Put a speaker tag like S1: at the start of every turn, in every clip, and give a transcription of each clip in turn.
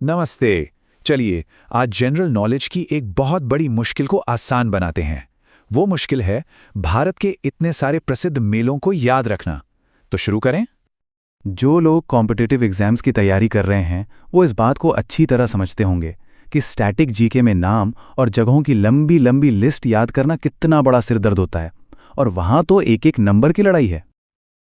S1: नमस्ते। चलिए आज जनरल नॉलेज की एक बहुत बड़ी मुश्किल को आसान बनाते हैं। वो मुश्किल है भारत के इतने सारे प्रसिद्ध मेलों को याद रखना। तो शुरू करें।
S2: जो लोग कॉम्पिटिटिव एग्जाम्स की तैयारी कर रहे हैं वो इस बात को अच्छी तरह समझते होंगे कि स्टैटिक जीके में नाम और जगहों की लंबी लंबी लिस्ट याद करना कितना बड़ा सिरदर्द होता है, और वहां तो एक एक नंबर की लड़ाई है।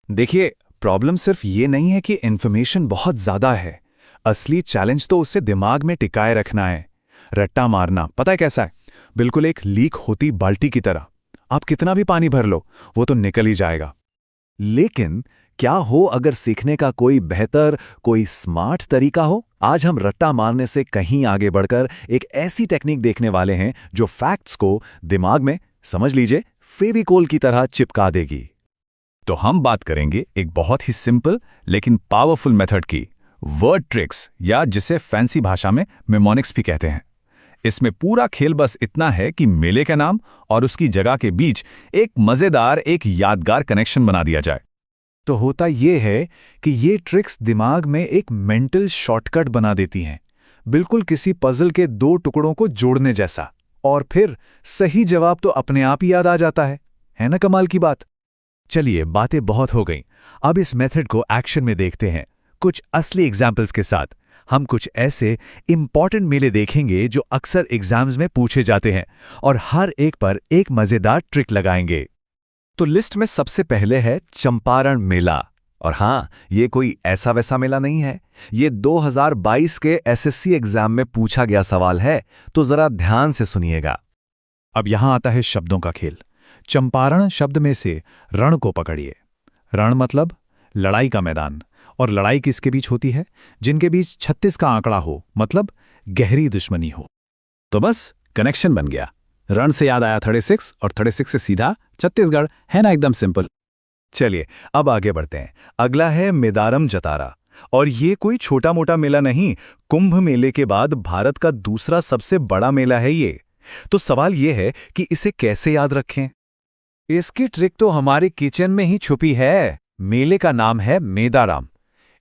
S1: देखिए, प्रॉब्लम सिर्फ ये नहीं है कि इन्फॉर्मेशन बहुत ज़्यादा है। असली चैलेंज तो उसे दिमाग में टिकाए रखना है। रट्टा मारना पता है कैसा है? बिल्कुल एक लीक होती बाल्टी की तरह। आप कितना भी पानी भर लो, वो तो निकल ही जाएगा।
S3: लेकिन क्या हो अगर सीखने का कोई बेहतर, कोई स्मार्ट तरीका हो? आज हम रट्टा मारने से कहीं आगे बढ़कर एक ऐसी टेक्निक देखने वाले हैं जो फैक्ट्स को दिमाग में, समझ लीजिए, फेविकोल की तरह चिपका देगी।
S1: तो हम बात करेंगे एक बहुत ही सिंपल लेकिन पावरफुल मेथड की, वर्ड ट्रिक्स, या जिसे फैंसी भाषा में मेमोनिक्स भी कहते हैं। इसमें पूरा खेल बस इतना है कि मेले का नाम और उसकी जगह के बीच एक मजेदार, एक यादगार कनेक्शन बना दिया जाए।
S3: तो होता ये है कि ये ट्रिक्स दिमाग में एक मेंटल शॉर्टकट बना देती हैं, बिल्कुल किसी पजल के दो टुकड़ों को जोड़ने जैसा। और फिर सही जवाब तो अपने आप ही याद आ जाता है ना कमाल की बात? चलिए, बातें बहुत हो गईं। अब इस मेथड को एक्शन में देखते हैं, कुछ असली एग्जाम्पल्स के साथ। हम कुछ ऐसे इंपॉर्टेंट मेले देखेंगे जो अक्सर एग्जाम्स में पूछे जाते हैं, और हर एक पर एक मजेदार ट्रिक लगाएंगे। तो लिस्ट में सबसे पहले है चंपारण मेला। और हाँ, ये कोई ऐसा वैसा मेला नहीं है, ये 2022 के एसएससी एग्जाम में पूछा गया सवाल है, तो जरा ध्यान से सुनिएगा।
S1: अब यहां आता है शब्दों का खेल। चंपारण शब्द में से रण को पकड़िए। रण मतलब लड़ाई का मैदान, और लड़ाई किसके बीच होती है? जिनके बीच 36 का आंकड़ा हो, मतलब गहरी दुश्मनी हो। तो बस कनेक्शन बन गया। रण से याद आया 36, और 36 से सीधा छत्तीसगढ़, है ना? एकदम सिंपल।
S3: चलिए अब आगे बढ़ते हैं। अगला है मेदारम जतारा। और ये कोई छोटा मोटा मेला नहीं, कुंभ मेले के बाद भारत का दूसरा सबसे बड़ा मेला है ये। तो सवाल ये है कि इसे कैसे याद रखें? इसकी ट्रिक तो हमारे किचन में ही छुपी है। मेले का नाम है मेदाराम।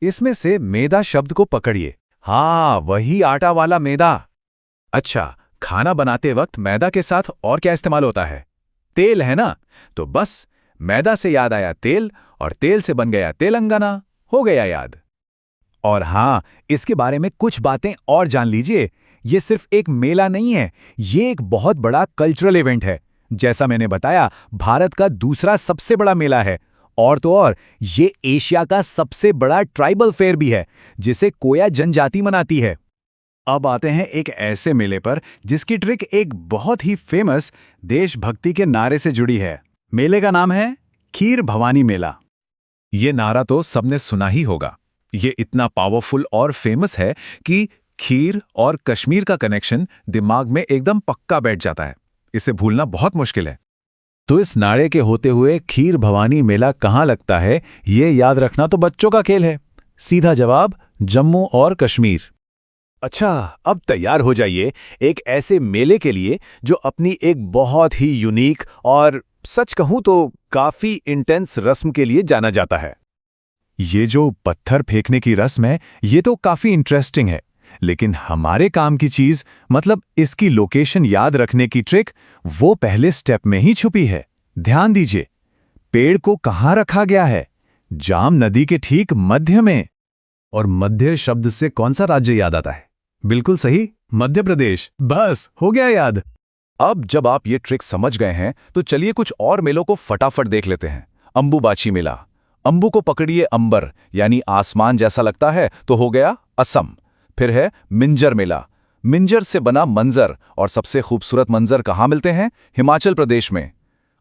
S3: इसमें से मेदा शब्द को पकड़िए। हाँ, वही आटा वाला मैदा।
S1: अच्छा, खाना बनाते वक्त मैदा के साथ और क्या इस्तेमाल होता है? तेल, है ना? तो बस मैदा से याद आया तेल, और तेल से बन गया तेलंगाना। हो गया याद।
S3: और हाँ, इसके बारे में कुछ बातें और जान लीजिए। ये सिर्फ एक मेला नहीं है, ये एक बहुत बड़ा कल्चरल इवेंट है। जैसा मैंने बताया, भारत का दूसरा सबसे बड़ा मेला है। और तो और, ये एशिया का सबसे बड़ा ट्राइबल फेयर भी है, जिसे कोया जनजाति मनाती है। अब आते हैं एक ऐसे मेले पर जिसकी ट्रिक एक बहुत ही फेमस देशभक्ति के नारे से जुड़ी है। मेले का नाम है खीर भवानी मेला।
S1: ये नारा तो सबने सुना ही होगा। ये इतना पावरफुल और फेमस है कि खीर और कश्मीर का कनेक्शन दिमाग में एकदम पक्का बैठ जाता है। इसे भूलना बहुत मुश्किल है।
S3: तो इस नारे के होते हुए खीर भवानी मेला कहाँ लगता है, ये याद रखना तो बच्चों का खेल है। सीधा जवाब जम्मू और कश्मीर। अच्छा, अब तैयार हो जाइए एक ऐसे मेले के लिए जो अपनी एक बहुत ही यूनिक और सच कहूं तो काफी इंटेंस रस्म के लिए जाना जाता है।
S1: ये जो पत्थर फेंकने की रस्म है, ये तो काफी इंटरेस्टिंग है। लेकिन हमारे काम की चीज, मतलब इसकी लोकेशन याद रखने की ट्रिक, वो पहले स्टेप में ही छुपी है। ध्यान दीजिए, पेड़ को कहाँ रखा गया है? जाम नदी के ठीक मध्य में।
S3: और मध्य शब्द से कौन सा राज्य याद आता है? बिल्कुल सही, मध्य प्रदेश। बस हो गया याद। अब जब आप ये ट्रिक समझ गए हैं, तो चलिए कुछ और मेलों को फटाफट देख लेते हैं। अंबुबाची मेला। अंबु को पकड़िए अंबर, यानी आसमान जैसा लगता है, तो हो गया असम। फिर है मिंजर मेला। मिंजर से बना मंजर, और सबसे खूबसूरत मंजर कहाँ मिलते हैं? हिमाचल प्रदेश में।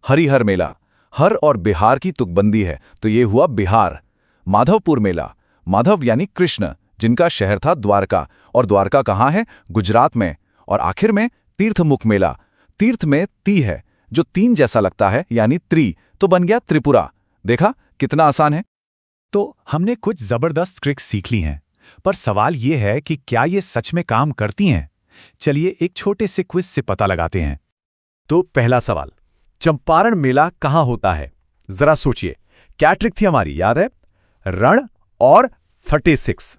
S3: हरिहर मेला। हर और बिहार की तुकबंदी है, तो ये हुआ बिहार। माधवपुर मेला। माधव यानी कृष्ण, जिनका शहर था द्वारका, और द्वारका कहाँ है? गुजरात में। और आखिर में तीर्थमुख मेला। तीर्थ में ती है, जो तीन जैसा लगता है, यानी त्रि, तो बन गया त्रिपुरा। देखा कितना आसान है? तो हमने कुछ जबरदस्त ट्रिक्स सीख ली हैं, पर सवाल ये है कि क्या ये सच में काम करती हैं? चलिए एक छोटे से क्विज से पता लगाते हैं। तो पहला सवाल, चंपारण मेला कहाँ होता है? जरा सोचिए, क्या ट्रिक थी हमारी, याद है? रण और 36।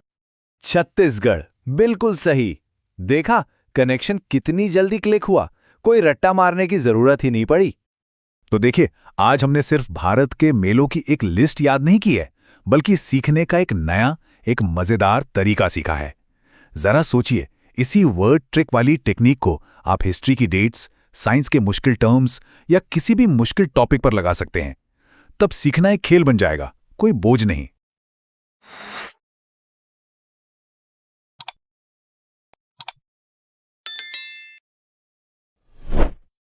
S3: छत्तीसगढ़। बिल्कुल सही। देखा, कनेक्शन कितनी जल्दी क्लिक हुआ, कोई रट्टा मारने की जरूरत ही नहीं पड़ी।
S1: तो देखिए, आज हमने सिर्फ भारत के मेलों की एक लिस्ट याद नहीं की है, बल्कि सीखने का एक नया, एक मजेदार तरीका सीखा है। जरा सोचिए, इसी वर्ड ट्रिक वाली टेक्निक को आप हिस्ट्री की डेट्स, साइंस के मुश्किल टर्म्स या किसी भी मुश्किल टॉपिक पर लगा सकते हैं। तब सीखना एक खेल बन जाएगा, कोई बोझ नहीं।